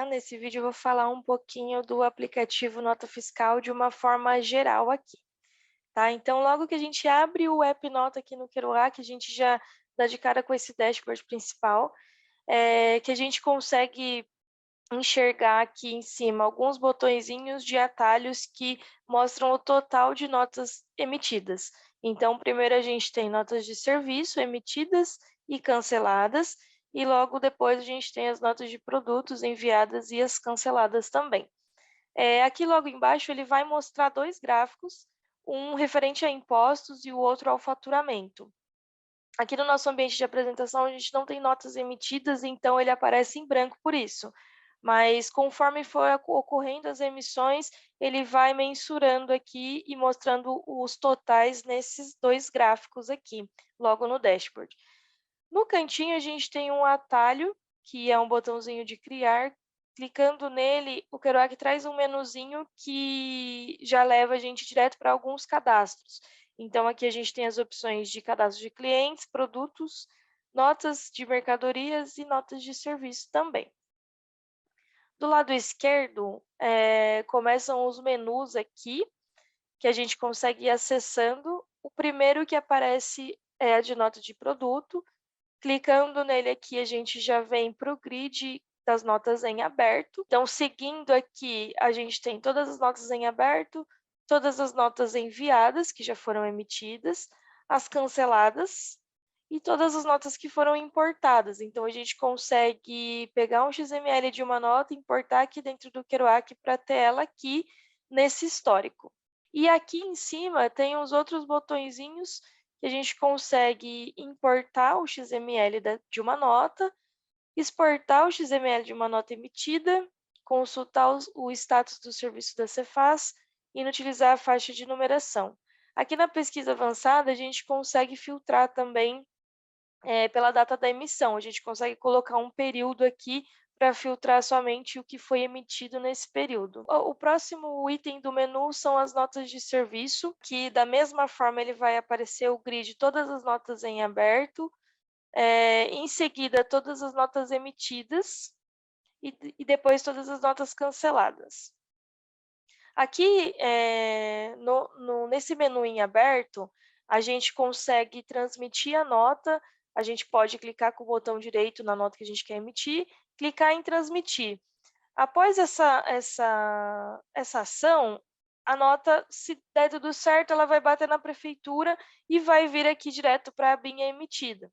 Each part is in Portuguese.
tá? Nesse vídeo eu vou falar um pouquinho do aplicativo Nota Fiscal de uma forma geral aqui, tá? Então, logo que a gente abre o app Nota aqui no Kerouac, a gente já dá de cara com esse dashboard principal, que a gente consegue enxergar aqui em cima alguns botõezinhos de atalhos que mostram o total de notas emitidas. Então, primeiro a gente tem notas de serviço emitidas e canceladas, e logo depois a gente tem as notas de produtos enviadas e as canceladas também. Aqui logo embaixo ele vai mostrar dois gráficos, um referente a impostos e o outro ao faturamento. Aqui no nosso ambiente de apresentação a gente não tem notas emitidas, então ele aparece em branco por isso. Mas conforme for ocorrendo as emissões, ele vai mensurando aqui e mostrando os totais nesses dois gráficos aqui, logo no dashboard. No cantinho a gente tem um atalho, que é um botãozinho de criar. Clicando nele, o Kerouac traz um menuzinho que já leva a gente direto para alguns cadastros. Então, aqui a gente tem as opções de cadastro de clientes, produtos, notas de mercadorias e notas de serviço também. Do lado esquerdo, começam os menus aqui, que a gente consegue ir acessando. O primeiro que aparece é a de nota de produto. Clicando nele aqui, a gente já vem para o grid das notas em aberto. Então, seguindo aqui, a gente tem todas as notas em aberto, todas as notas enviadas, que já foram emitidas, as canceladas e todas as notas que foram importadas. Então, a gente consegue pegar um XML de uma nota, importar aqui dentro do Kerouac para ter ela aqui nesse histórico. E aqui em cima tem os outros botõezinhos que a gente consegue importar o XML de uma nota, exportar o XML de uma nota emitida, consultar o status do serviço da Cefaz e inutilizar a faixa de numeração. Aqui na pesquisa avançada, a gente consegue filtrar também pela data da emissão. A gente consegue colocar um período aqui para filtrar somente o que foi emitido nesse período. O próximo item do menu são as notas de serviço, que da mesma forma ele vai aparecer o grid todas as notas em aberto, em seguida todas as notas emitidas e depois todas as notas canceladas. Aqui, nesse menu em aberto, a gente consegue transmitir a nota, a gente pode clicar com o botão direito na nota que a gente quer emitir, clicar em transmitir. Após essa ação, a nota, se der tudo certo, ela vai bater na prefeitura e vai vir aqui direto para a abinha emitida.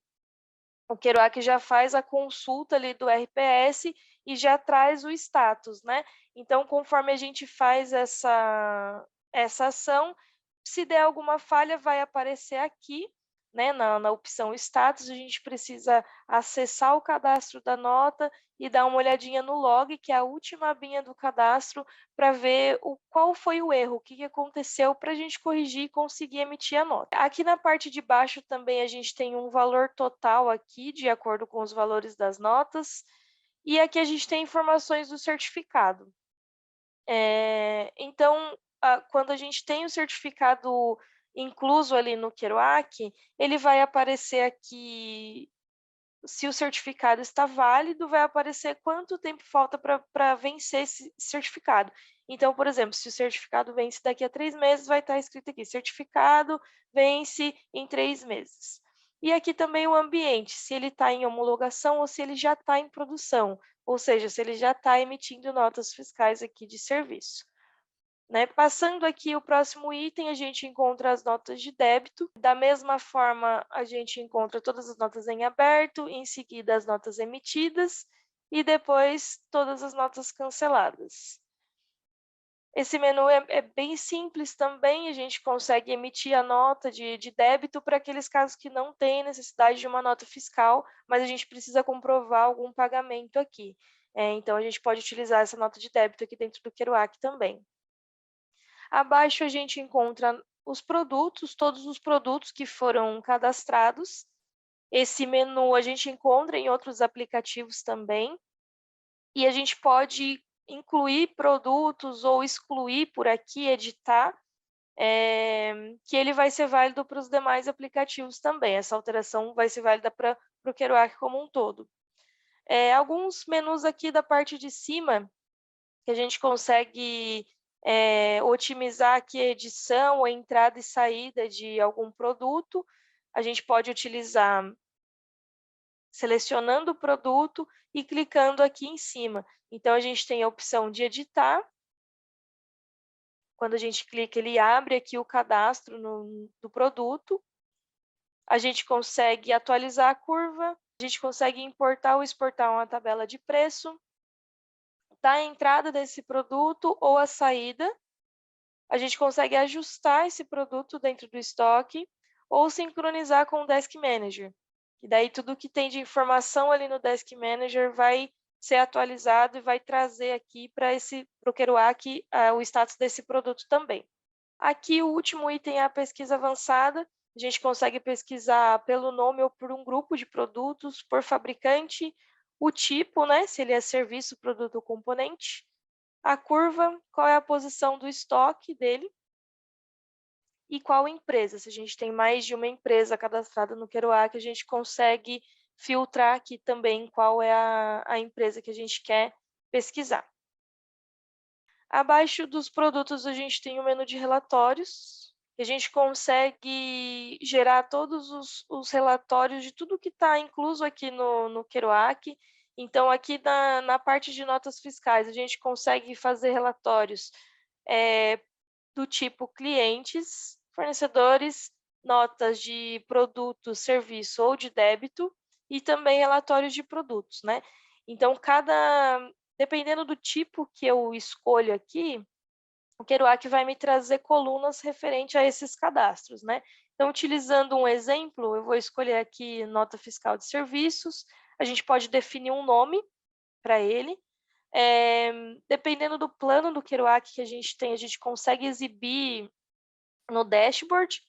O Kerouac já faz a consulta ali do RPS e já traz o status, né? Então, conforme a gente faz essa ação, se der alguma falha, vai aparecer aqui, né, na opção status, a gente precisa acessar o cadastro da nota e dar uma olhadinha no log, que é a última abinha do cadastro, para ver qual foi o erro, o que aconteceu, para a gente corrigir e conseguir emitir a nota. Aqui na parte de baixo também a gente tem um valor total aqui, de acordo com os valores das notas, e aqui a gente tem informações do certificado. Então, quando a gente tem o certificado incluso ali no Kerouac, ele vai aparecer aqui, se o certificado está válido, vai aparecer quanto tempo falta para vencer esse certificado. Então, por exemplo, se o certificado vence daqui a 3 meses, vai estar escrito aqui, certificado vence em 3 meses. E aqui também o ambiente, se ele está em homologação ou se ele já está em produção, ou seja, se ele já está emitindo notas fiscais aqui de serviço. Né? Passando aqui o próximo item, a gente encontra as notas de débito. Da mesma forma, a gente encontra todas as notas em aberto, em seguida as notas emitidas e depois todas as notas canceladas. Esse menu é bem simples também, a gente consegue emitir a nota de débito para aqueles casos que não têm necessidade de uma nota fiscal, mas a gente precisa comprovar algum pagamento aqui. Então, a gente pode utilizar essa nota de débito aqui dentro do Kerouac também. Abaixo a gente encontra os produtos, todos os produtos que foram cadastrados. Esse menu a gente encontra em outros aplicativos também. E a gente pode incluir produtos ou excluir por aqui, editar, que ele vai ser válido para os demais aplicativos também. Essa alteração vai ser válida para o Kerouac como um todo. Alguns menus aqui da parte de cima, que a gente consegue otimizar aqui a edição, a entrada e saída de algum produto. A gente pode utilizar selecionando o produto e clicando aqui em cima. Então, a gente tem a opção de editar. Quando a gente clica, ele abre aqui o cadastro do produto. A gente consegue atualizar a curva, a gente consegue importar ou exportar uma tabela de preço, da entrada desse produto ou a saída. A gente consegue ajustar esse produto dentro do estoque ou sincronizar com o Desk Manager. E daí tudo que tem de informação ali no Desk Manager vai ser atualizado e vai trazer aqui para o Kerouac o status desse produto também. Aqui o último item é a pesquisa avançada. A gente consegue pesquisar pelo nome ou por um grupo de produtos, por fabricante, o tipo, né, se ele é serviço, produto ou componente, a curva, qual é a posição do estoque dele e qual empresa. Se a gente tem mais de uma empresa cadastrada no Kerouac, a gente consegue filtrar aqui também qual é a empresa que a gente quer pesquisar. Abaixo dos produtos, a gente tem o menu de relatórios. A gente consegue gerar todos os relatórios de tudo que está incluso aqui no Kerouac. Então, aqui na parte de notas fiscais, a gente consegue fazer relatórios do tipo clientes, fornecedores, notas de produto, serviço ou de débito e também relatórios de produtos, né? Então, dependendo do tipo que eu escolho aqui, o Kerouac vai me trazer colunas referente a esses cadastros, né? Então, utilizando um exemplo, eu vou escolher aqui nota fiscal de serviços, a gente pode definir um nome para ele. Dependendo do plano do Kerouac que a gente tem, a gente consegue exibir no dashboard,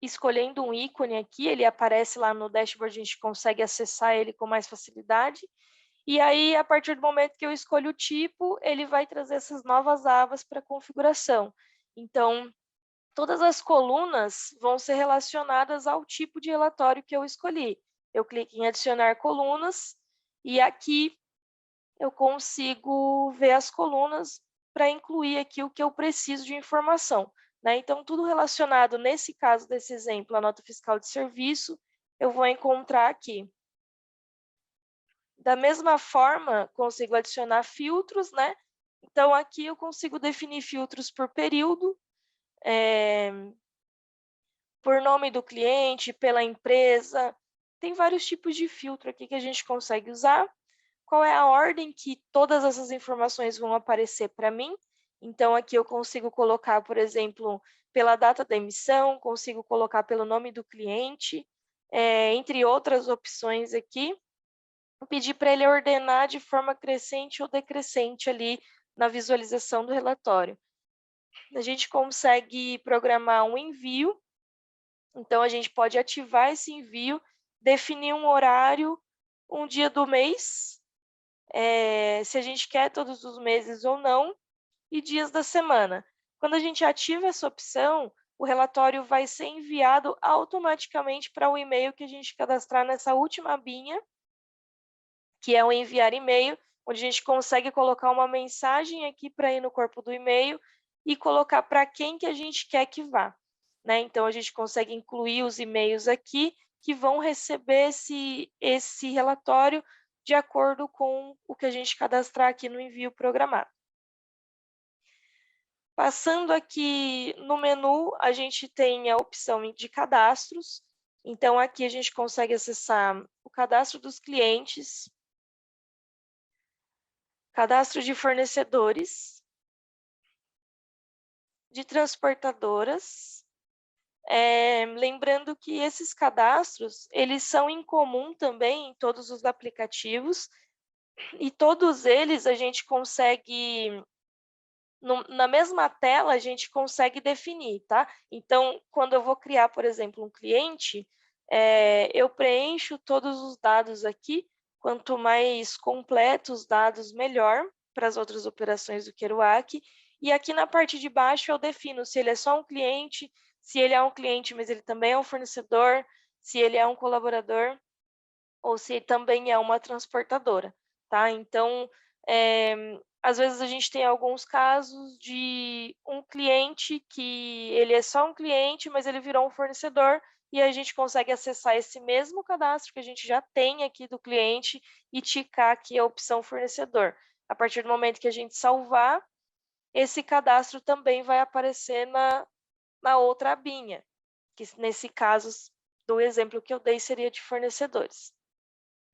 escolhendo um ícone aqui, ele aparece lá no dashboard, a gente consegue acessar ele com mais facilidade. E aí, a partir do momento que eu escolho o tipo, ele vai trazer essas novas abas para configuração. Então, todas as colunas vão ser relacionadas ao tipo de relatório que eu escolhi. Eu clico em adicionar colunas e aqui eu consigo ver as colunas para incluir aqui o que eu preciso de informação, né? Então, tudo relacionado, nesse caso desse exemplo, a nota fiscal de serviço, eu vou encontrar aqui. Da mesma forma, consigo adicionar filtros, né? Então, aqui eu consigo definir filtros por período, por nome do cliente, pela empresa. Tem vários tipos de filtro aqui que a gente consegue usar. Qual é a ordem que todas essas informações vão aparecer para mim? Então, aqui eu consigo colocar, por exemplo, pela data da emissão, consigo colocar pelo nome do cliente, entre outras opções aqui. Pedir para ele ordenar de forma crescente ou decrescente ali na visualização do relatório. A gente consegue programar um envio, então a gente pode ativar esse envio, definir um horário, um dia do mês, se a gente quer todos os meses ou não, e dias da semana. Quando a gente ativa essa opção, o relatório vai ser enviado automaticamente para o e-mail que a gente cadastrar nessa última abinha, que é o enviar e-mail, onde a gente consegue colocar uma mensagem aqui para ir no corpo do e-mail e colocar para quem que a gente quer que vá, né? Então, a gente consegue incluir os e-mails aqui que vão receber esse relatório de acordo com o que a gente cadastrar aqui no envio programado. Passando aqui no menu, a gente tem a opção de cadastros. Então, aqui a gente consegue acessar o cadastro dos clientes, cadastro de fornecedores, de transportadoras. Lembrando que esses cadastros, eles são em comum também em todos os aplicativos, e todos eles a gente consegue, na mesma tela, a gente consegue definir, tá? Então, quando eu vou criar, por exemplo, um cliente, eu preencho todos os dados aqui, quanto mais completos os dados, melhor para as outras operações do Kerouac. E aqui na parte de baixo eu defino se ele é só um cliente, se ele é um cliente, mas ele também é um fornecedor, se ele é um colaborador. ou se também é uma transportadora, tá? Então, às vezes a gente tem alguns casos de um cliente que ele é só um cliente, mas ele virou um fornecedor, e a gente consegue acessar esse mesmo cadastro que a gente já tem aqui do cliente e ticar aqui a opção fornecedor. A partir do momento que a gente salvar, esse cadastro também vai aparecer na outra abinha, que nesse caso do exemplo que eu dei seria de fornecedores.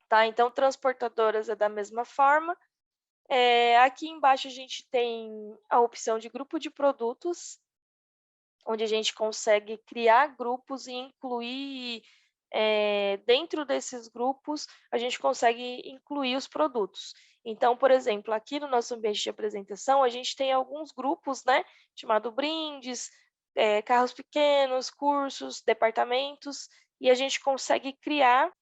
Tá? Então, transportadoras é da mesma forma. Aqui embaixo a gente tem a opção de grupo de produtos, onde a gente consegue criar grupos e incluir, dentro desses grupos, a gente consegue incluir os produtos. Então, por exemplo, aqui no nosso ambiente de apresentação, a gente tem alguns grupos, né, chamado brindes, carros pequenos, cursos, departamentos, e a gente consegue criar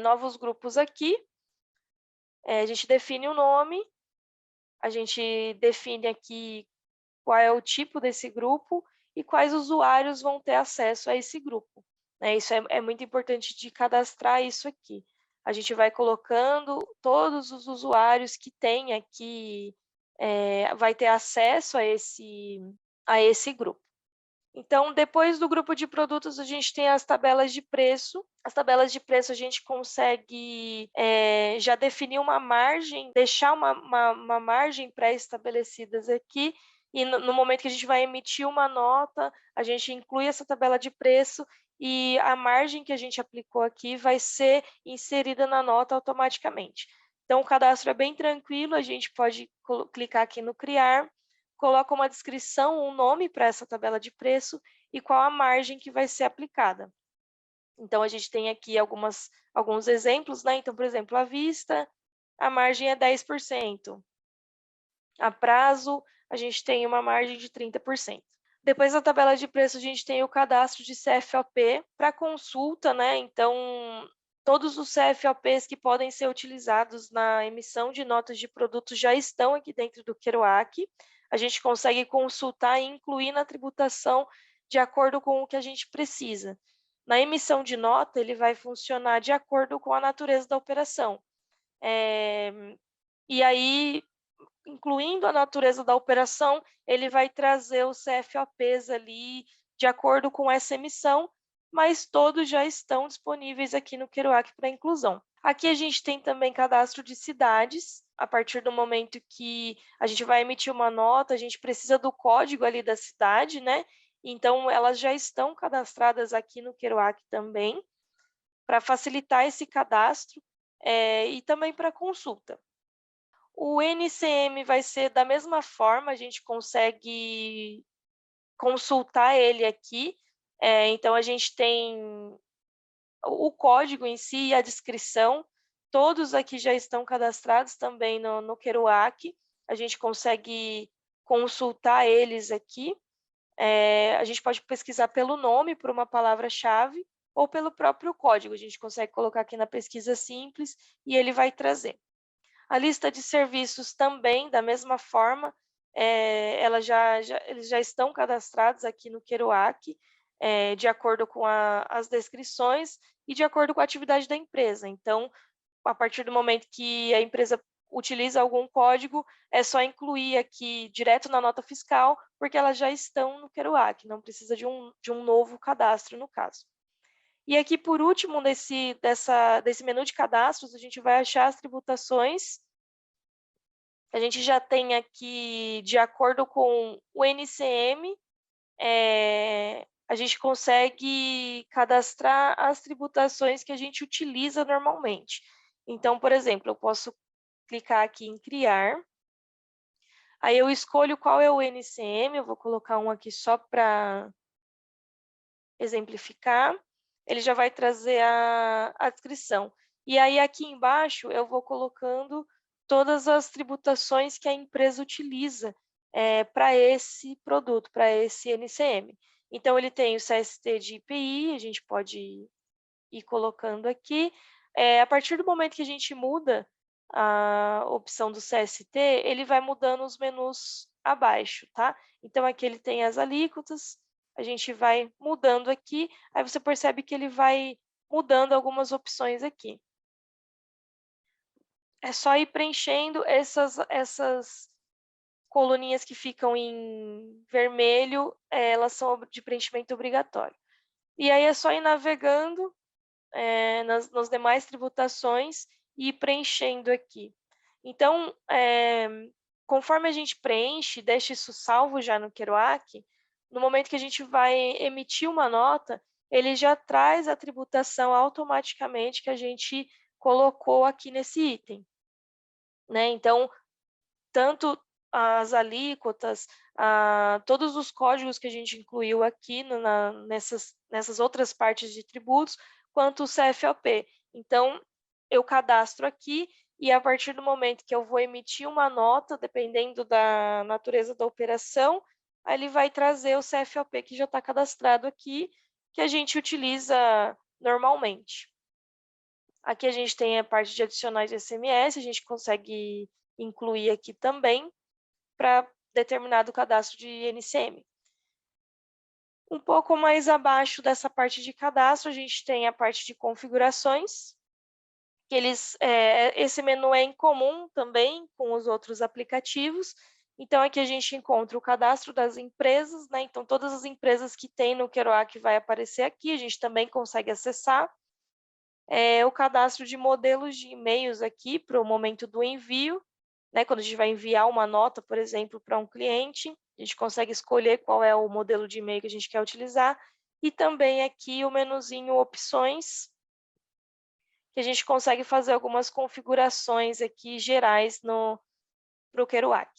novos grupos aqui. A gente define o nome, a gente define aqui qual é o tipo desse grupo e quais usuários vão ter acesso a esse grupo, né? Isso é muito importante de cadastrar isso aqui. A gente vai colocando todos os usuários que tem aqui, vai ter acesso a esse grupo. Então, depois do grupo de produtos, a gente tem as tabelas de preço. As tabelas de preço a gente consegue já definir uma margem, deixar uma margem pré-estabelecidas aqui, e no momento que a gente vai emitir uma nota, a gente inclui essa tabela de preço e a margem que a gente aplicou aqui vai ser inserida na nota automaticamente. Então, o cadastro é bem tranquilo, a gente pode clicar aqui no criar, coloca uma descrição, um nome para essa tabela de preço e qual a margem que vai ser aplicada. Então, a gente tem aqui alguns exemplos, né? Então, por exemplo, à vista, a margem é 10%. A prazo, a gente tem uma margem de 30%. Depois da tabela de preço, a gente tem o cadastro de CFOP para consulta, né? Então, todos os CFOPs que podem ser utilizados na emissão de notas de produtos já estão aqui dentro do Kerouac. A gente consegue consultar e incluir na tributação de acordo com o que a gente precisa. Na emissão de nota, ele vai funcionar de acordo com a natureza da operação. E aí, incluindo a natureza da operação, ele vai trazer os CFOPs ali de acordo com essa emissão, mas todos já estão disponíveis aqui no Kerouac para inclusão. Aqui a gente tem também cadastro de cidades. A partir do momento que a gente vai emitir uma nota, a gente precisa do código ali da cidade, né? Então, elas já estão cadastradas aqui no Kerouac também, para facilitar esse cadastro e também para consulta. O NCM vai ser da mesma forma, a gente consegue consultar ele aqui. Então, a gente tem o código em si e a descrição, todos aqui já estão cadastrados também no Kerouac. A gente consegue consultar eles aqui. A gente pode pesquisar pelo nome, por uma palavra-chave, ou pelo próprio código. A gente consegue colocar aqui na pesquisa simples e ele vai trazer. A lista de serviços também, da mesma forma, eles já estão cadastrados aqui no Kerouac, de acordo com as descrições e de acordo com a atividade da empresa. Então, a partir do momento que a empresa utiliza algum código, é só incluir aqui direto na nota fiscal, porque elas já estão no Kerouac, não precisa de um novo cadastro no caso. E aqui, por último, desse menu de cadastros, a gente vai achar as tributações. A gente já tem aqui, de acordo com o NCM, a gente consegue cadastrar as tributações que a gente utiliza normalmente. Então, por exemplo, eu posso clicar aqui em criar, aí eu escolho qual é o NCM, eu vou colocar um aqui só para exemplificar, ele já vai trazer a descrição. E aí aqui embaixo eu vou colocando todas as tributações que a empresa utiliza para esse produto, para esse NCM. Então, ele tem o CST de IPI, a gente pode ir colocando aqui. A partir do momento que a gente muda a opção do CST, ele vai mudando os menus abaixo, tá? Então, aqui ele tem as alíquotas, a gente vai mudando aqui, aí você percebe que ele vai mudando algumas opções aqui. é só ir preenchendo essas coluninhas que ficam em vermelho, elas são de preenchimento obrigatório. E aí é só ir navegando nas demais tributações e ir preenchendo aqui. Então, conforme a gente preenche, deixa isso salvo já no Kerouac, no momento que a gente vai emitir uma nota, ele já traz a tributação automaticamente que a gente colocou aqui nesse item, né? Então, tanto as alíquotas, todos os códigos que a gente incluiu aqui nessas outras partes de tributos, quanto o CFOP. Então, eu cadastro aqui e a partir do momento que eu vou emitir uma nota, dependendo da natureza da operação, aí ele vai trazer o CFOP que já está cadastrado aqui, que a gente utiliza normalmente. Aqui a gente tem a parte de adicionais de SMS, a gente consegue incluir aqui também para determinado cadastro de NCM. Um pouco mais abaixo dessa parte de cadastro, a gente tem a parte de configurações, que esse menu é em comum também com os outros aplicativos. Então, aqui a gente encontra o cadastro das empresas, né? Então, todas as empresas que tem no Kerouac vai aparecer aqui, a gente também consegue acessar. O cadastro de modelos de e-mails aqui para o momento do envio, né? Quando a gente vai enviar uma nota, por exemplo, para um cliente, a gente consegue escolher qual é o modelo de e-mail que a gente quer utilizar. E também aqui o menuzinho opções, que a gente consegue fazer algumas configurações aqui gerais para o Kerouac.